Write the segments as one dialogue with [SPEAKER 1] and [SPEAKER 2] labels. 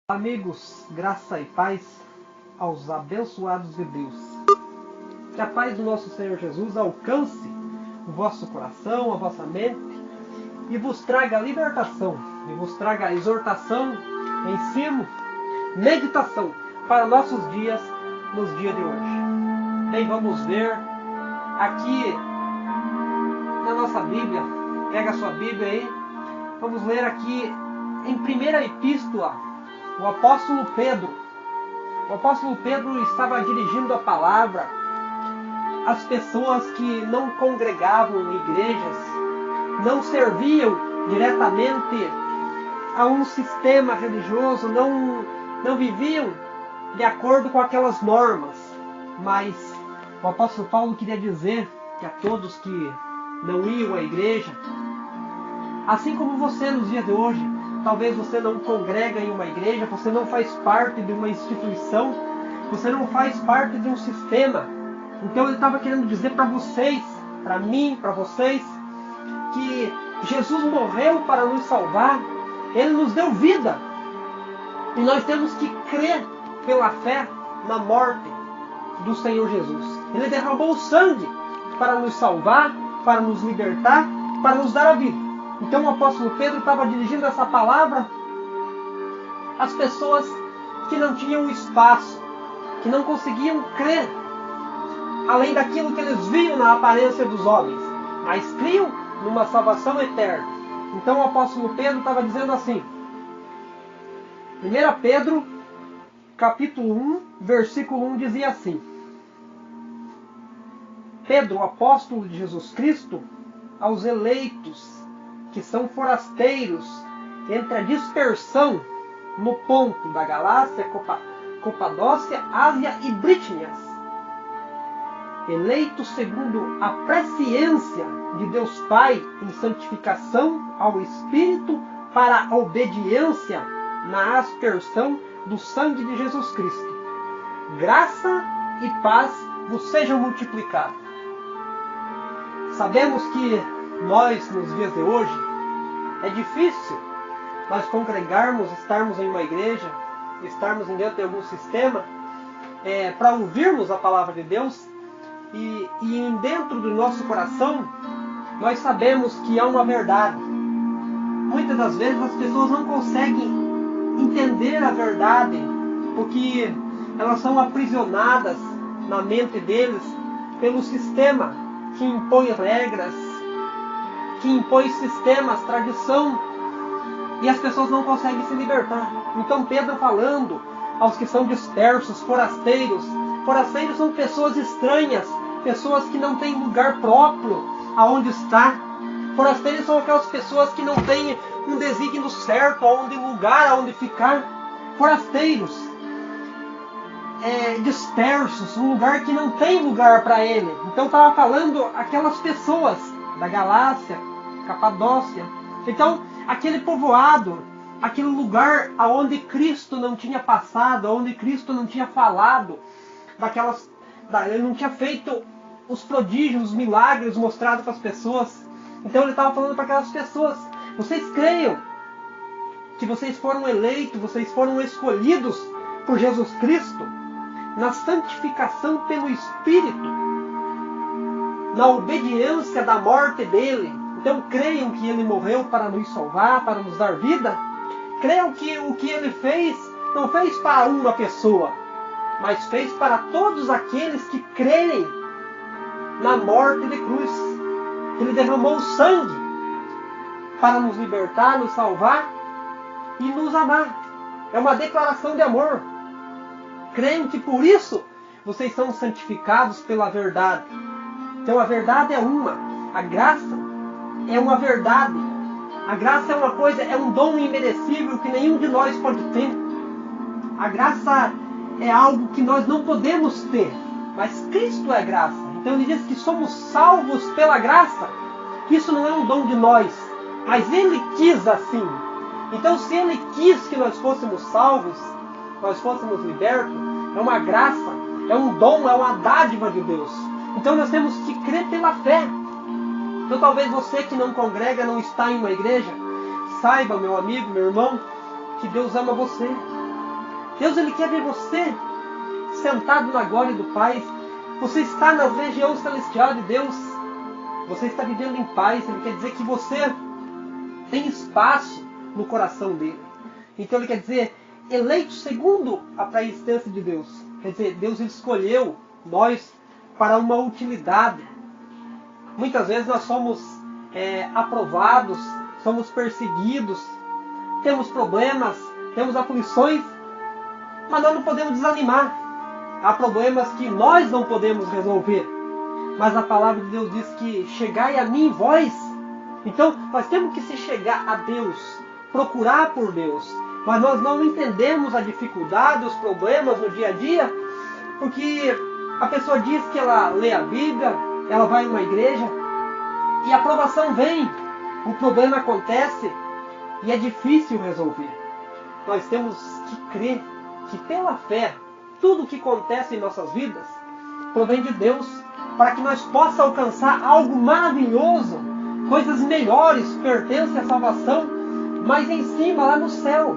[SPEAKER 1] Amigos, graça e paz aos abençoados de Deus. Que a paz do nosso Senhor Jesus alcance o vosso coração, a vossa mente e vos traga libertação, e vos traga exortação, ensino, meditação para nossos dias, nos dias de hoje. Bem, vamos ver aqui na nossa Bíblia, pega a sua Bíblia aí, vamos ler aqui em primeira epístola. O apóstolo Pedro estava dirigindo a palavra às pessoas que não congregavam em igrejas, não serviam diretamente a um sistema religioso, não viviam de acordo com aquelas normas. Mas o apóstolo Paulo queria dizer que a todos que não iam à igreja, assim como você nos dias de hoje, talvez você não congrega em uma igreja, você não faz parte de uma instituição, você não faz parte de um sistema. Então ele estava querendo dizer para vocês, para mim, para vocês, que Jesus morreu para nos salvar, Ele nos deu vida. E nós temos que crer pela fé na morte do Senhor Jesus. Ele derramou o sangue para nos salvar, para nos libertar, para nos dar a vida. Então o apóstolo Pedro estava dirigindo essa palavra às pessoas que não tinham espaço, que não conseguiam crer além daquilo que eles viam na aparência dos homens, mas criam numa salvação eterna. Então o apóstolo Pedro estava dizendo assim, 1 Pedro capítulo 1, versículo 1 dizia assim: Pedro, apóstolo de Jesus Cristo, aos eleitos que são forasteiros entre a dispersão no ponto da Galácia, Capadócia, Ásia e Brítias, eleitos segundo a presciência de Deus Pai em santificação ao Espírito para a obediência na aspersão do sangue de Jesus Cristo. Graça e paz vos sejam multiplicados. Sabemos que nós, nos dias de hoje, é difícil nós congregarmos, estarmos em uma igreja, estarmos dentro de algum sistema, para ouvirmos a palavra de Deus, e dentro do nosso coração, nós sabemos que há uma verdade. Muitas das vezes as pessoas não conseguem entender a verdade, porque elas são aprisionadas na mente deles pelo sistema que impõe regras, que impõe sistemas, tradição, e as pessoas não conseguem se libertar. Então Pedro falando aos que são dispersos, forasteiros são pessoas estranhas, pessoas que não têm lugar próprio aonde estar. Forasteiros são aquelas pessoas que não têm um desígnio certo, lugar aonde ficar. Forasteiros, dispersos, um lugar que não tem lugar para ele. Então estava falando aquelas pessoas da Galácia, Capadócia. Então, aquele povoado, aquele lugar aonde Cristo não tinha passado, aonde Cristo não tinha falado, ele não tinha feito os prodígios, os milagres mostrados para as pessoas. Então ele estava falando para aquelas pessoas: vocês creiam que vocês foram eleitos, vocês foram escolhidos por Jesus Cristo na santificação pelo Espírito, na obediência da morte dele. Então creiam que ele morreu para nos salvar, para nos dar vida. Creiam que o que ele fez, não fez para uma pessoa, mas fez para todos aqueles que crerem na morte de cruz. Ele derramou o sangue para nos libertar, nos salvar e nos amar. É uma declaração de amor. Creem que por isso vocês são santificados pela verdade. Então a verdade é uma. A graça é uma verdade. A graça é uma coisa, é um dom imerecível que nenhum de nós pode ter. A graça é algo que nós não podemos ter, mas Cristo é graça. Então ele diz que somos salvos pela graça. Isso não é um dom de nós, mas Ele quis assim. Então se Ele quis que nós fôssemos salvos, nós fôssemos libertos, é uma graça, é um dom, é uma dádiva de Deus. Então nós temos que crer pela fé. Então talvez você que não congrega, não está em uma igreja, saiba, meu amigo, meu irmão, que Deus ama você. Deus ele quer ver você sentado na glória do Pai. Você está na região celestial de Deus. Você está vivendo em paz. Ele quer dizer que você tem espaço no coração dele. Então ele quer dizer, eleito segundo a praexistência de Deus. Quer dizer, Deus ele escolheu nós para uma utilidade. Muitas vezes nós somos aprovados, somos perseguidos, temos problemas, temos aflições, mas nós não podemos desanimar. Há problemas que nós não podemos resolver. Mas a palavra de Deus diz que chegai a mim vós. Então nós temos que se chegar a Deus, procurar por Deus. Mas nós não entendemos a dificuldade, os problemas no dia a dia, porque a pessoa diz que ela lê a Bíblia, ela vai em uma igreja, e a aprovação vem, o problema acontece, e é difícil resolver. Nós temos que crer que pela fé, tudo o que acontece em nossas vidas provém de Deus, para que nós possamos alcançar algo maravilhoso, coisas melhores, pertencem à salvação, mas em cima, lá no céu.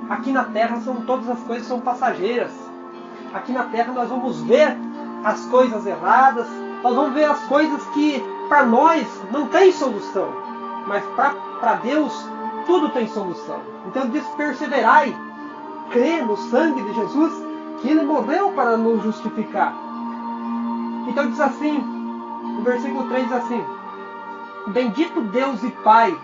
[SPEAKER 1] Aqui na terra todas as coisas são passageiras. Aqui na terra nós vamos ver as coisas erradas, nós vamos ver as coisas que para nós não tem solução, mas para Deus tudo tem solução. Então ele diz, perseverai, crê no sangue de Jesus, que ele morreu para nos justificar. Então diz assim, no versículo 3 diz assim, bendito Deus e Pai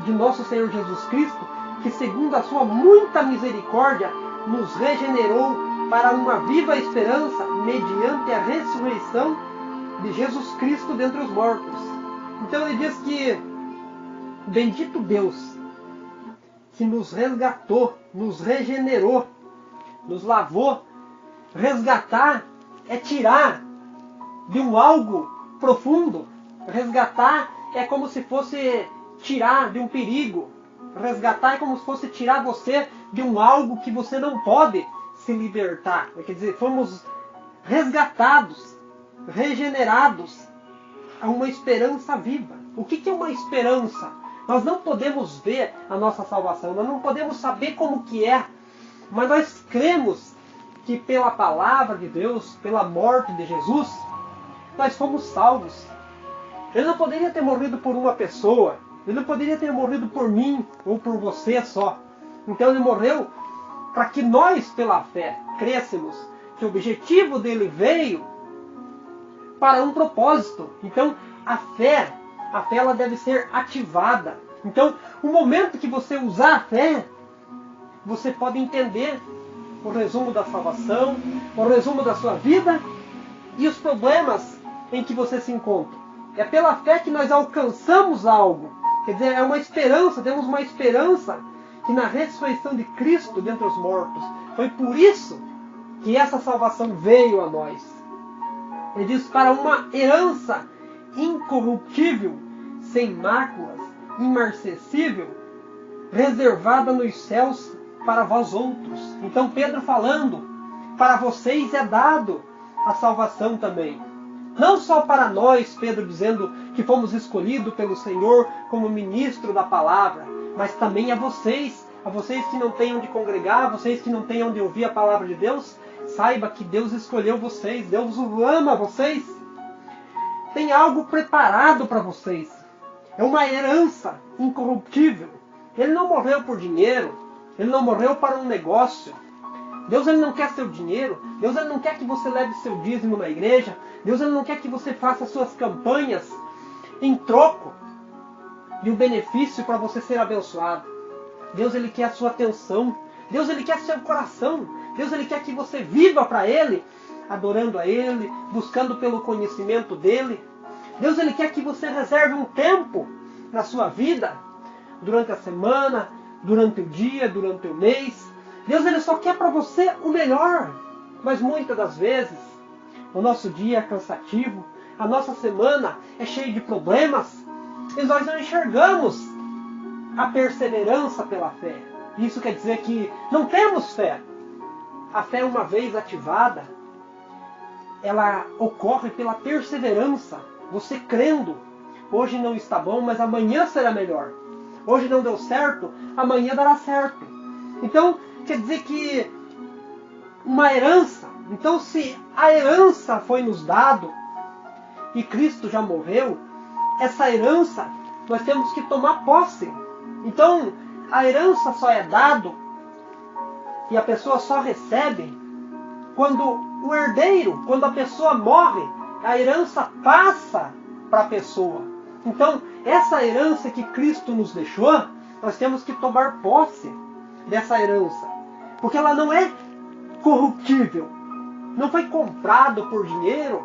[SPEAKER 1] de nosso Senhor Jesus Cristo, que segundo a sua muita misericórdia nos regenerou para uma viva esperança mediante a ressurreição de Jesus Cristo dentre os mortos. Então ele diz que bendito Deus que nos resgatou, nos regenerou, nos lavou. Resgatar é tirar de um algo profundo. Resgatar é como se fosse tirar de um perigo. Resgatar é como se fosse tirar você de um algo que você não pode se libertar. Quer dizer, fomos resgatados, regenerados a uma esperança viva. O que é uma esperança? Nós não podemos ver a nossa salvação, nós não podemos saber como que é, mas nós cremos que pela palavra de Deus, pela morte de Jesus, nós fomos salvos. Ele não poderia ter morrido por uma pessoa, ele não poderia ter morrido por mim ou por você só. Então ele morreu para que nós, pela fé, crescemos que o objetivo dele veio para um propósito. Então a fé ela deve ser ativada. Então, o momento que você usar a fé, você pode entender o resumo da salvação, o resumo da sua vida e os problemas em que você se encontra. É pela fé que nós alcançamos algo. Quer dizer, é uma esperança, temos uma esperança que na ressurreição de Cristo dentre os mortos. Foi por isso que essa salvação veio a nós. Ele diz, para uma herança incorruptível, sem máculas, imarcessível, reservada nos céus para vós outros. Então Pedro falando, para vocês é dado a salvação também. Não só para nós, Pedro dizendo que fomos escolhidos pelo Senhor como ministro da palavra, mas também a vocês que não têm onde congregar, a vocês que não têm onde ouvir a palavra de Deus, saiba que Deus escolheu vocês, Deus ama vocês. Tem algo preparado para vocês. É uma herança incorruptível. Ele não morreu por dinheiro. Ele não morreu para um negócio. Deus ele não quer seu dinheiro. Deus ele não quer que você leve seu dízimo na igreja. Deus ele não quer que você faça suas campanhas em troco de um benefício para você ser abençoado. Deus ele quer a sua atenção. Deus ele quer seu coração. Deus ele quer que você viva para Ele, adorando a Ele, buscando pelo conhecimento dEle. Deus ele quer que você reserve um tempo na sua vida, durante a semana, durante o dia, durante o mês. Deus ele só quer para você o melhor. Mas muitas das vezes, o nosso dia é cansativo, a nossa semana é cheia de problemas, e nós não enxergamos a perseverança pela fé. Isso quer dizer que não temos fé. A fé, uma vez ativada, ela ocorre pela perseverança. Você crendo, hoje não está bom, mas amanhã será melhor. Hoje não deu certo, amanhã dará certo. Então, quer dizer que uma herança. Então, se a herança foi nos dado e Cristo já morreu, essa herança nós temos que tomar posse. Então, a herança só é dado e a pessoa só recebe quando o herdeiro, quando a pessoa morre, a herança passa para a pessoa. Então, essa herança que Cristo nos deixou, nós temos que tomar posse dessa herança, porque ela não é corruptível. Não foi comprado por dinheiro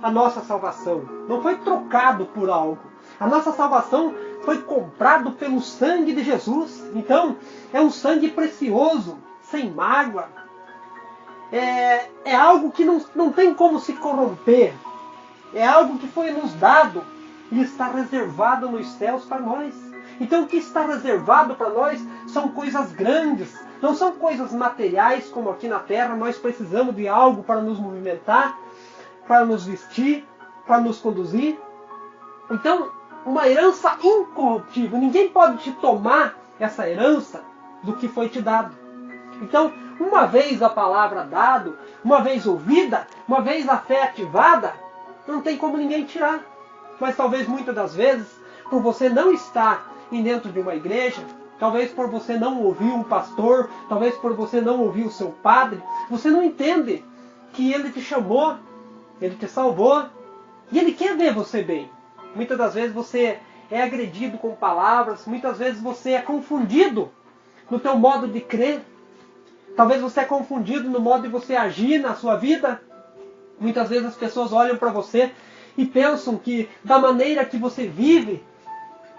[SPEAKER 1] a nossa salvação. Não foi trocado por algo. A nossa salvação foi comprado pelo sangue de Jesus. Então, é um sangue precioso, sem mágoa. É algo que não tem como se corromper. É algo que foi nos dado e está reservado nos céus para nós. Então, o que está reservado para nós são coisas grandes. Não são coisas materiais, como aqui na terra. Nós precisamos de algo para nos movimentar, para nos vestir, para nos conduzir. Então, uma herança incorruptível. Ninguém pode te tomar essa herança do que foi te dado. Então, uma vez a palavra dada, uma vez ouvida, uma vez a fé ativada, não tem como ninguém tirar. Mas talvez muitas das vezes, por você não estar dentro de uma igreja, talvez por você não ouvir um pastor, talvez por você não ouvir o seu padre, você não entende que ele te chamou, ele te salvou e ele quer ver você bem. Muitas das vezes você é agredido com palavras, muitas vezes você é confundido no teu modo de crer, talvez você é confundido no modo de você agir na sua vida. Muitas vezes as pessoas olham para você e pensam que da maneira que você vive,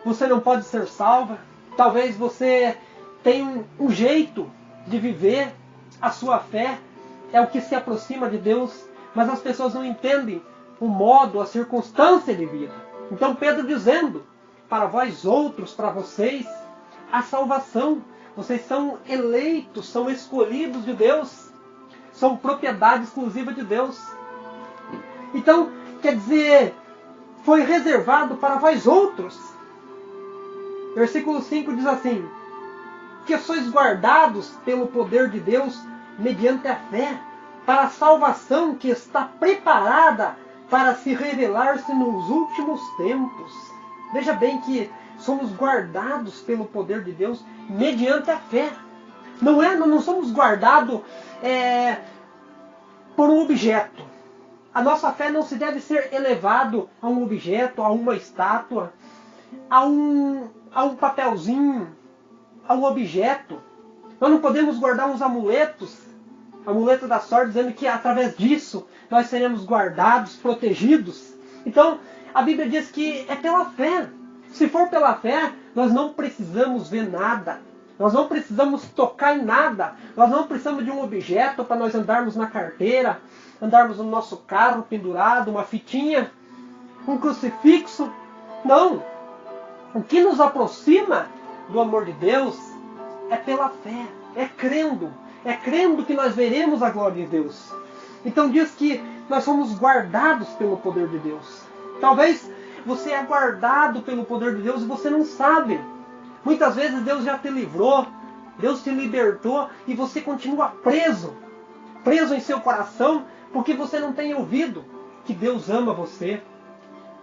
[SPEAKER 1] você não pode ser salva. Talvez você tenha um jeito de viver, a sua fé é o que se aproxima de Deus, mas as pessoas não entendem o modo, a circunstância de vida. Então Pedro dizendo, para vós outros, para vocês, a salvação. Vocês são eleitos, são escolhidos de Deus, são propriedade exclusiva de Deus. Então, quer dizer, foi reservado para vós outros. Versículo 5 diz assim, que sois guardados pelo poder de Deus mediante a fé, para a salvação que está preparada para se revelar-se nos últimos tempos. Veja bem que somos guardados pelo poder de Deus mediante a fé. Não somos guardados por um objeto. A nossa fé não se deve ser elevado a um objeto, a uma estátua, a um papelzinho, a um objeto. Nós não podemos guardar uns amuletos, amuleto da sorte, dizendo que através disso nós seremos guardados, protegidos. Então, a Bíblia diz que é pela fé. Se for pela fé, nós não precisamos ver nada. Nós não precisamos tocar em nada. Nós não precisamos de um objeto para nós andarmos na carteira, andarmos no nosso carro pendurado, uma fitinha, um crucifixo. Não. O que nos aproxima do amor de Deus é pela fé, é crendo que nós veremos a glória de Deus. Então diz que nós somos guardados pelo poder de Deus. Talvez você é guardado pelo poder de Deus e você não sabe. Muitas vezes Deus já te livrou, Deus te libertou e você continua preso em seu coração, porque você não tem ouvido que Deus ama você.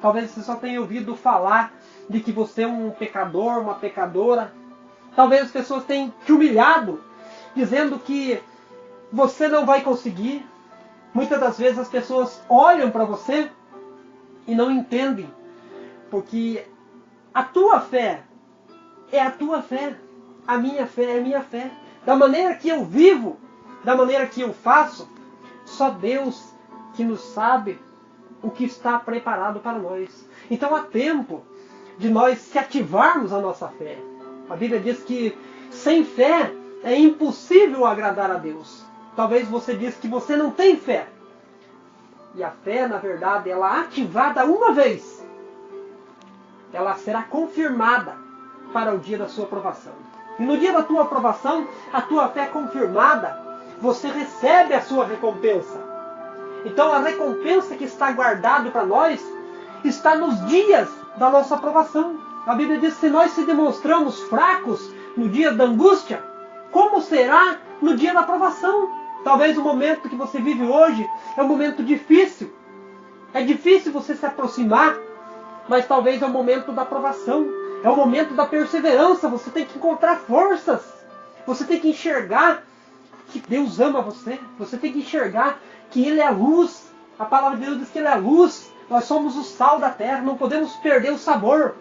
[SPEAKER 1] Talvez você só tenha ouvido falar de que você é um pecador, uma pecadora. Talvez as pessoas tenham te humilhado, dizendo que você não vai conseguir. Muitas das vezes as pessoas olham para você e não entendem, porque a tua fé é a tua fé, a minha fé é a minha fé. Da maneira que eu vivo, da maneira que eu faço, só Deus que nos sabe o que está preparado para nós. Então há tempo de nós se ativarmos a nossa fé. A Bíblia diz que sem fé é impossível agradar a Deus. Talvez você diz que você não tem fé. E a fé, na verdade, ela ativada uma vez, ela será confirmada para o dia da sua aprovação. E no dia da tua aprovação, a tua fé confirmada, você recebe a sua recompensa. Então a recompensa que está guardada para nós está nos dias da nossa aprovação. A Bíblia diz que se nós se demonstramos fracos no dia da angústia, como será no dia da aprovação? Talvez o momento que você vive hoje é um momento difícil. É difícil você se aproximar, mas talvez é o momento da aprovação. É o momento da perseverança. Você tem que encontrar forças. Você tem que enxergar que Deus ama você. Você tem que enxergar que Ele é a luz. A palavra de Deus diz que Ele é a luz. Nós somos o sal da terra. Não podemos perder o sabor.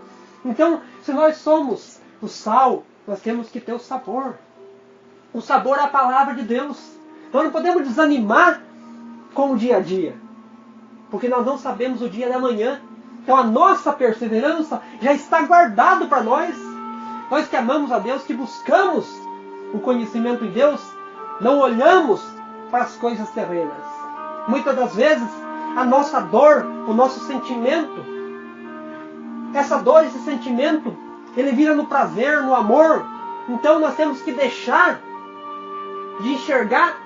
[SPEAKER 1] Então, se nós somos o sal, nós temos que ter o sabor. O sabor é a palavra de Deus. Nós não podemos desanimar com o dia a dia, porque nós não sabemos o dia da manhã. Então a nossa perseverança já está guardado para nós. Nós que amamos a Deus, que buscamos o conhecimento em Deus, não olhamos para as coisas terrenas. Muitas das vezes a nossa dor, o nosso sentimento, essa dor, esse sentimento, ele vira no prazer, no amor. Então nós temos que deixar de enxergar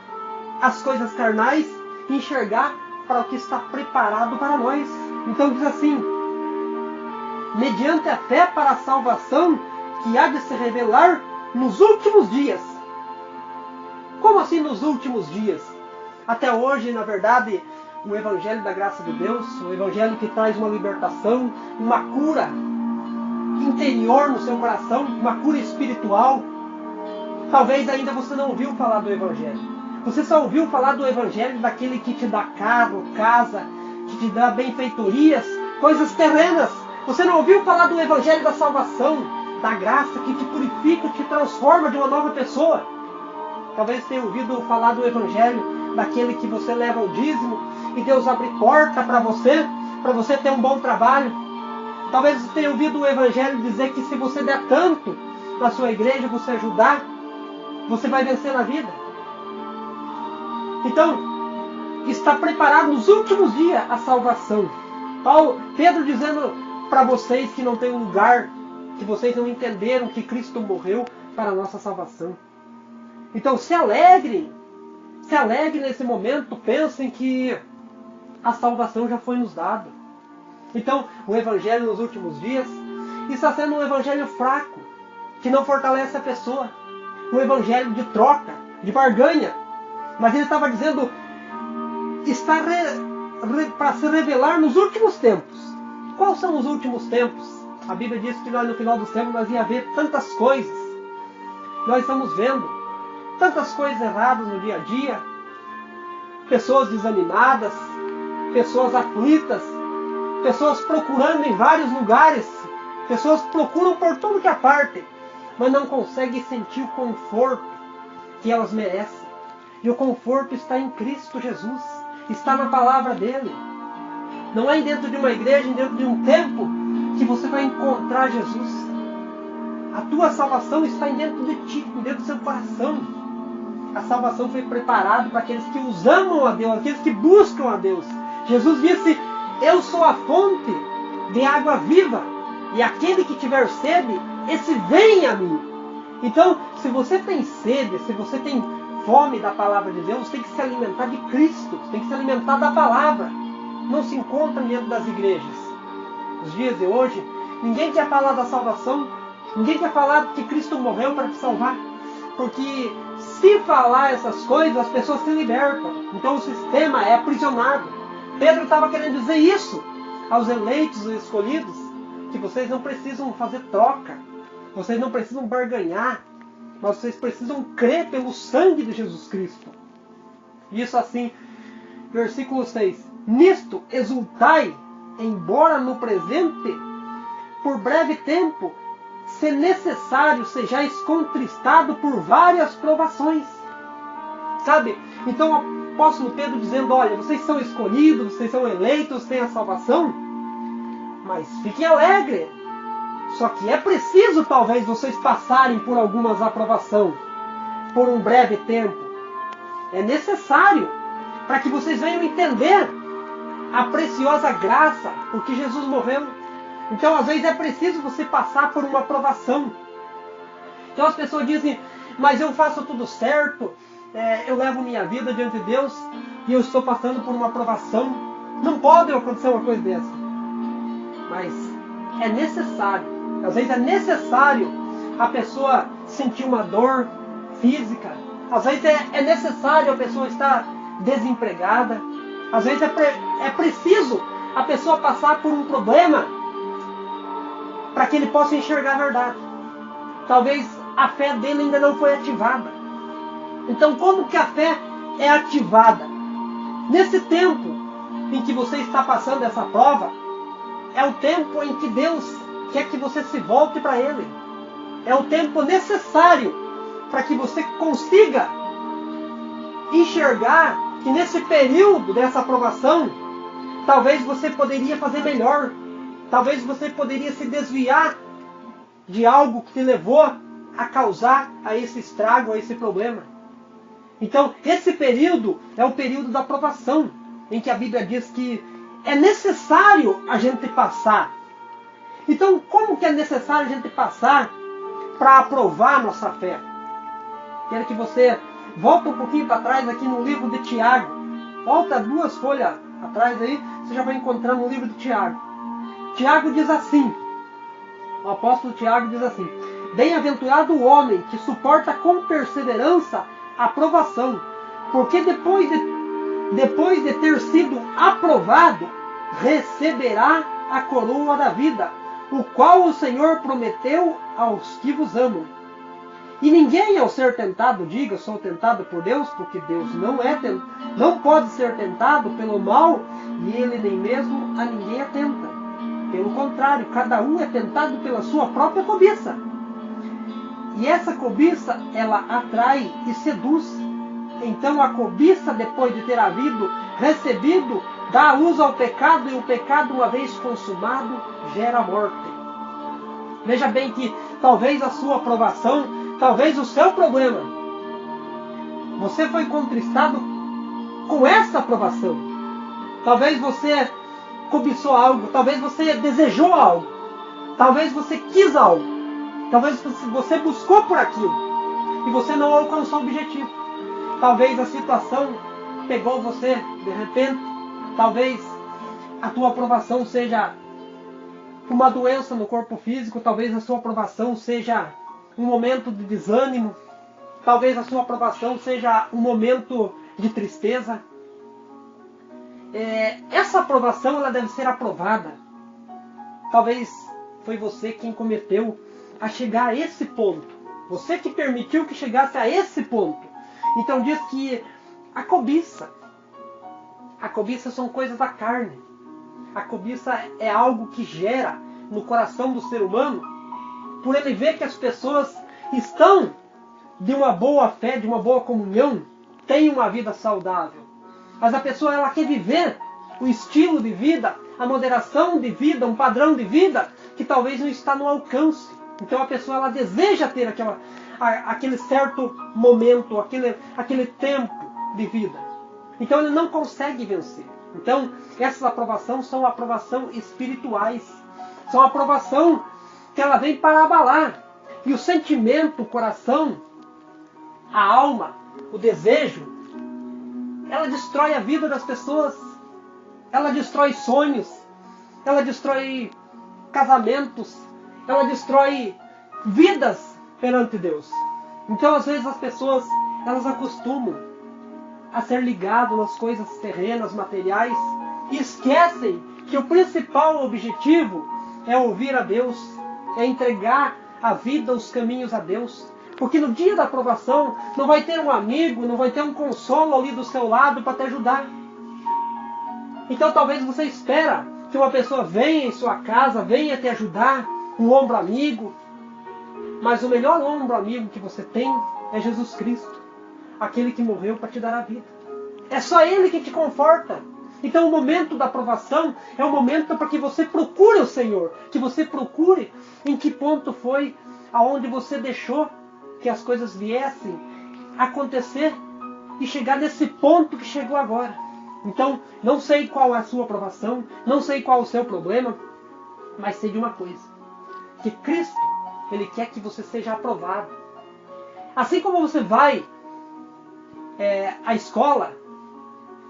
[SPEAKER 1] as coisas carnais e enxergar para o que está preparado para nós. Então diz assim: mediante a fé para a salvação que há de se revelar nos últimos dias. Como assim nos últimos dias? Até hoje, na verdade, o Evangelho da graça de Deus, o Evangelho que traz uma libertação, uma cura interior no seu coração, uma cura espiritual. Talvez ainda você não ouviu falar do Evangelho. Você só ouviu falar do Evangelho daquele que te dá carro, casa, que te dá benfeitorias, coisas terrenas. Você não ouviu falar do Evangelho da salvação, da graça que te purifica, te transforma de uma nova pessoa. Talvez tenha ouvido falar do Evangelho daquele que você leva o dízimo e Deus abre porta para você ter um bom trabalho. Talvez você tenha ouvido o Evangelho dizer que se você der tanto na sua igreja, você ajudar, você vai vencer na vida. Então, está preparado nos últimos dias a salvação. Pedro dizendo para vocês que não tem um lugar, que vocês não entenderam que Cristo morreu para a nossa salvação. Então se alegrem nesse momento, pensem que a salvação já foi nos dada. Então o Evangelho nos últimos dias está sendo um Evangelho fraco, que não fortalece a pessoa. Um Evangelho de troca, de barganha. Mas ele estava dizendo, está para se revelar nos últimos tempos. Quais são os últimos tempos? A Bíblia diz que no final dos tempos nós ia ver tantas coisas. Nós estamos vendo tantas coisas erradas no dia a dia. Pessoas desanimadas, pessoas aflitas, pessoas procurando em vários lugares. Pessoas procuram por tudo que é parte, mas não conseguem sentir o conforto que elas merecem. E o conforto está em Cristo Jesus. Está na palavra dele. Não é dentro de uma igreja, dentro de um templo, que você vai encontrar Jesus. A tua salvação está dentro de ti, dentro do seu coração. A salvação foi preparada para aqueles que os amam a Deus, aqueles que buscam a Deus. Jesus disse, eu sou a fonte de água viva, e aquele que tiver sede, esse vem a mim. Então, se você tem sede, se você tem fome da palavra de Deus, você tem que se alimentar de Cristo, você tem que se alimentar da palavra. Não se encontra dentro das igrejas. Nos dias de hoje, ninguém quer falar da salvação, ninguém quer falar que Cristo morreu para te salvar. Porque se falar essas coisas, as pessoas se libertam. Então o sistema é aprisionado. Pedro estava querendo dizer isso aos eleitos e escolhidos, que vocês não precisam fazer troca, vocês não precisam barganhar, mas vocês precisam crer pelo sangue de Jesus Cristo. Isso assim, versículo 6. Nisto exultai, embora no presente, por breve tempo, se necessário, sejais contristado por várias provações. Sabe? Então o apóstolo Pedro dizendo, olha, vocês são escolhidos, vocês são eleitos, têm a salvação, mas fiquem alegres. Só que é preciso talvez vocês passarem por algumas aprovações, por um breve tempo. É necessário para que vocês venham entender a preciosa graça, porque Jesus morreu. Então às vezes é preciso você passar por uma aprovação. Então as pessoas dizem, mas eu faço tudo certo, eu levo minha vida diante de Deus e eu estou passando por uma aprovação. Não pode acontecer uma coisa dessa. Mas é necessário. Às vezes é necessário a pessoa sentir uma dor física, Às vezes é necessário a pessoa estar desempregada. Às vezes é preciso a pessoa passar por um problema para que ele possa enxergar a verdade. Talvez a fé dele ainda não foi ativada. Então, como que a fé é ativada? Nesse tempo em que você está passando essa prova, é o tempo em que Deus quer que você se volte para Ele. É o tempo necessário para que você consiga enxergar que nesse período dessa aprovação, talvez você poderia fazer melhor. Talvez você poderia se desviar de algo que te levou a causar a esse estrago, a esse problema. Então, esse período é o período da aprovação, em que a Bíblia diz que é necessário a gente passar. Então, como que é necessário a gente passar para aprovar a nossa fé? Quero que você volte um pouquinho para trás aqui no livro de Tiago. Volta 2 folhas atrás aí, você já vai encontrar no livro de Tiago. Tiago diz assim, o apóstolo Tiago diz assim: bem-aventurado o homem que suporta com perseverança a provação, porque depois de ter sido aprovado, receberá a coroa da vida, o qual o Senhor prometeu aos que vos amam. E ninguém, ao ser tentado, diga: sou tentado por Deus, porque Deus não pode ser tentado pelo mal, e Ele nem mesmo a ninguém atenta. Pelo contrário, cada um é tentado pela sua própria cobiça. E essa cobiça, ela atrai e seduz. Então a cobiça, depois de ter recebido, dá luz ao pecado, e o pecado, uma vez consumado, gera morte. Veja bem que talvez a sua aprovação, talvez o seu problema, você foi contristado com essa aprovação. Talvez você cobiçou algo, talvez você desejou algo, talvez você quis algo, talvez você buscou por aquilo e você não alcançou o objetivo. Talvez a situação pegou você de repente, talvez a tua aprovação seja uma doença no corpo físico, talvez a sua aprovação seja um momento de desânimo, talvez a sua aprovação seja um momento de tristeza. Essa aprovação, ela deve ser aprovada. Talvez foi você quem cometeu a chegar a esse ponto. Você que permitiu que chegasse a esse ponto. Então diz que a cobiça são coisas da carne. A cobiça é algo que gera no coração do ser humano, por ele ver que as pessoas estão de uma boa fé, de uma boa comunhão, têm uma vida saudável. Mas a pessoa, ela quer viver o estilo de vida, a moderação de vida, um padrão de vida que talvez não está no alcance. Então a pessoa, ela deseja ter aquele certo momento, aquele tempo de vida. Então ele não consegue vencer. Então essas aprovações são aprovação espirituais. São aprovação que ela vem para abalar. E o sentimento, o coração, a alma, o desejo, ela destrói a vida das pessoas. Ela destrói sonhos. Ela destrói casamentos. Ela destrói vidas perante Deus. Então, às vezes, as pessoas, elas acostumam a ser ligadas nas coisas terrenas, materiais, e esquecem que o principal objetivo é ouvir a Deus, é entregar a vida, os caminhos a Deus. Porque no dia da aprovação, não vai ter um amigo, não vai ter um consolo ali do seu lado para te ajudar. Então talvez você espera que uma pessoa venha em sua casa, venha te ajudar, um ombro amigo. Mas o melhor ombro amigo que você tem é Jesus Cristo, aquele que morreu para te dar a vida. É só Ele que te conforta. Então o momento da aprovação é o momento para que você procure o Senhor, que você procure em que ponto foi aonde você deixou que as coisas viessem acontecer e chegar nesse ponto que chegou agora. Então, não sei qual é a sua aprovação, não sei qual é o seu problema, mas sei de uma coisa, que Cristo, Ele quer que você seja aprovado. Assim como você vai à escola,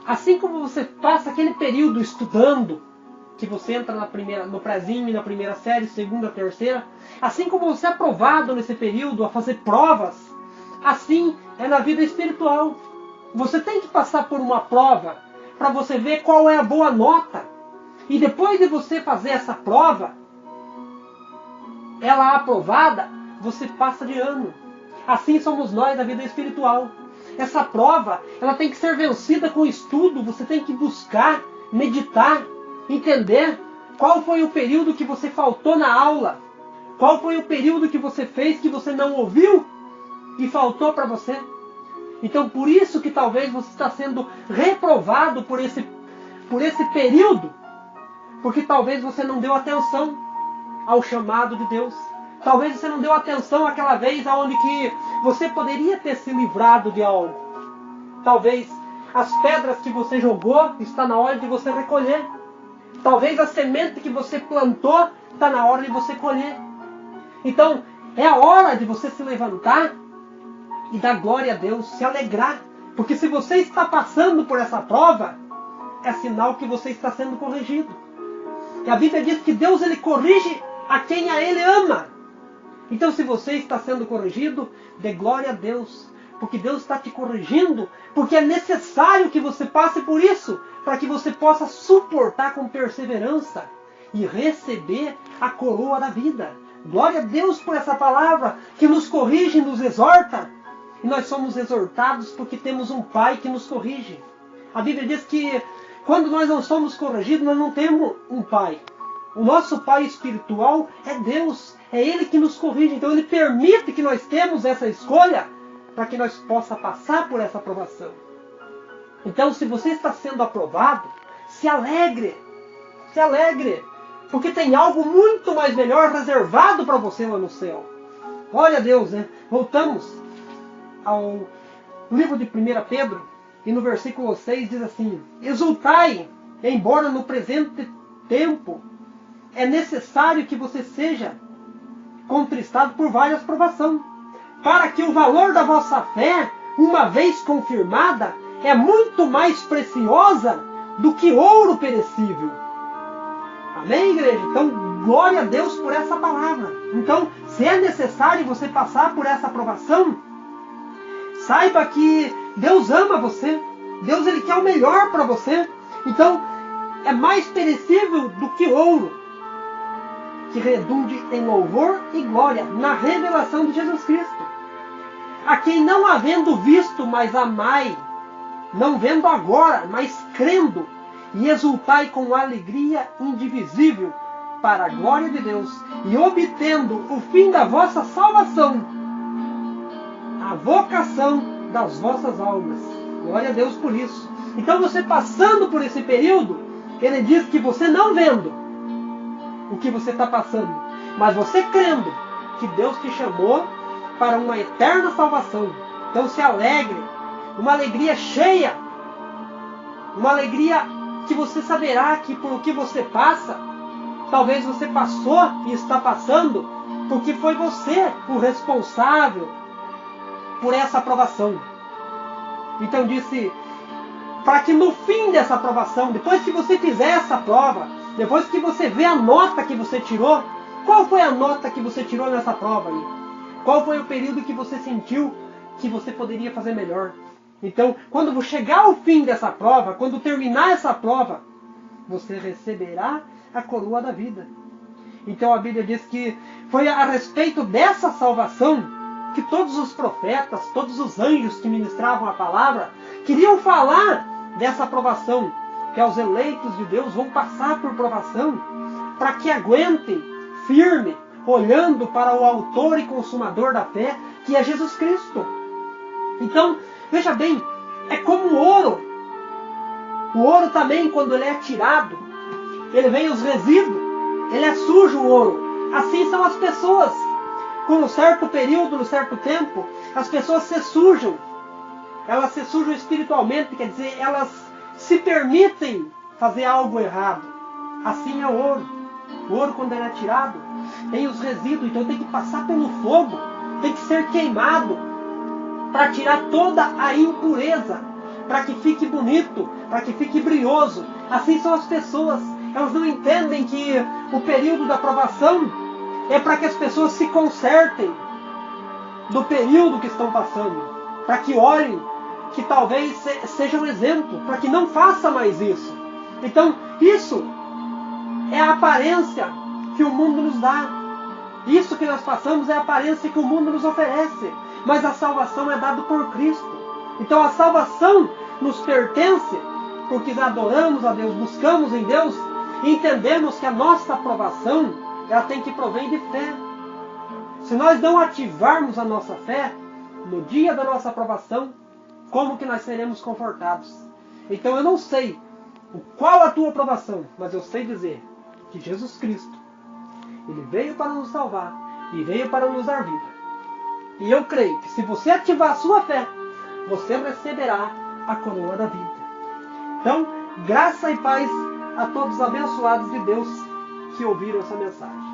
[SPEAKER 1] assim como você passa aquele período estudando, que você entra no prézinho, na primeira série, segunda, terceira, assim como você é aprovado nesse período a fazer provas, Assim é na vida espiritual. Você tem que passar por uma prova para você ver qual é a boa nota. E depois de você fazer essa prova, ela aprovada, você passa de ano. Assim somos nós na vida espiritual. Essa prova, ela tem que ser vencida com estudo. Você tem que buscar, meditar, entender qual foi o período que você faltou na aula. Qual foi o período que você fez que você não ouviu e faltou para você. Então por isso que talvez você está sendo reprovado por esse período. Porque talvez você não deu atenção ao chamado de Deus. Talvez você não deu atenção àquela vez onde que você poderia ter se livrado de algo. Talvez as pedras que você jogou está na hora de você recolher. Talvez a semente que você plantou está na hora de você colher. Então é a hora de você se levantar e dar glória a Deus, se alegrar. Porque se você está passando por essa prova, é sinal que você está sendo corrigido. E a Bíblia diz que Deus ele corrige a quem a Ele ama. Então se você está sendo corrigido, dê glória a Deus. Porque Deus está te corrigindo. Porque é necessário que você passe por isso. Para que você possa suportar com perseverança. E receber a coroa da vida. Glória a Deus por essa palavra. Que nos corrige e nos exorta. E nós somos exortados porque temos um Pai que nos corrige. A Bíblia diz que quando nós não somos corrigidos, nós não temos um Pai. O nosso Pai espiritual é Deus. É Ele que nos corrige. Então Ele permite que nós temos essa escolha para que nós possamos passar por essa aprovação. Então se você está sendo aprovado, se alegre. Se alegre. Porque tem algo muito mais melhor reservado para você lá no céu. Glória a Deus, né? Voltamos ao livro de 1 Pedro. E no versículo 6 diz assim: exultai, embora no presente tempo é necessário que você seja contristado por várias provações, para que o valor da vossa fé, uma vez confirmada, é muito mais preciosa do que ouro perecível. Amém, igreja? Então, glória a Deus por essa palavra. Então, se é necessário você passar por essa provação, saiba que Deus ama você. Deus ele quer o melhor para você. Então, é mais perecível do que ouro, que redunde em louvor e glória na revelação de Jesus Cristo. A quem não havendo visto, mas amai, não vendo agora, mas crendo, e exultai com alegria indivisível para a glória de Deus, e obtendo o fim da vossa salvação, a vocação das vossas almas. Glória a Deus por isso. Então você passando por esse período, ele diz que você não vendo o que você está passando, mas você crendo que Deus te chamou para uma eterna salvação. Então se alegre, uma alegria cheia, uma alegria que você saberá que por o que você passa, talvez você passou e está passando, porque foi você o responsável por essa aprovação. Então disse, para que no fim dessa aprovação, depois que você fizer essa prova, depois que você vê a nota que você tirou, qual foi a nota que você tirou nessa prova aí? Qual foi o período que você sentiu que você poderia fazer melhor? Então, quando chegar ao fim dessa prova, quando terminar essa prova, você receberá a coroa da vida. Então a Bíblia diz que foi a respeito dessa salvação que todos os profetas, todos os anjos que ministravam a palavra, queriam falar dessa provação, que aos eleitos de Deus vão passar por provação, para que aguentem firme, olhando para o autor e consumador da fé, que é Jesus Cristo. Então, veja bem, é como o ouro. O ouro também, quando ele é tirado, ele vem os resíduos, ele é sujo o ouro. Assim são as pessoas. Com um certo período, um certo tempo, as pessoas se sujam. Elas se sujam espiritualmente, quer dizer, elas se permitem fazer algo errado. Assim é o ouro. O ouro, quando ele é tirado, tem os resíduos, então tem que passar pelo fogo, tem que ser queimado, para tirar toda a impureza, para que fique bonito, para que fique brilhoso. Assim são as pessoas. Elas não entendem que o período da provação é para que as pessoas se consertem, do período que estão passando, para que olhem, que talvez seja um exemplo, para que não faça mais isso. Então, isso é a aparência que o mundo nos dá. Isso que nós passamos é a aparência que o mundo nos oferece. Mas a salvação é dada por Cristo. Então a salvação nos pertence, porque adoramos a Deus, buscamos em Deus, e entendemos que a nossa aprovação, ela tem que provém de fé. Se nós não ativarmos a nossa fé, no dia da nossa aprovação, como que nós seremos confortados? Então eu não sei qual a tua aprovação, mas eu sei dizer que Jesus Cristo, Ele veio para nos salvar e veio para nos dar vida. E eu creio que se você ativar a sua fé, você receberá a coroa da vida. Então, graça e paz a todos os abençoados de Deus que ouviram essa mensagem.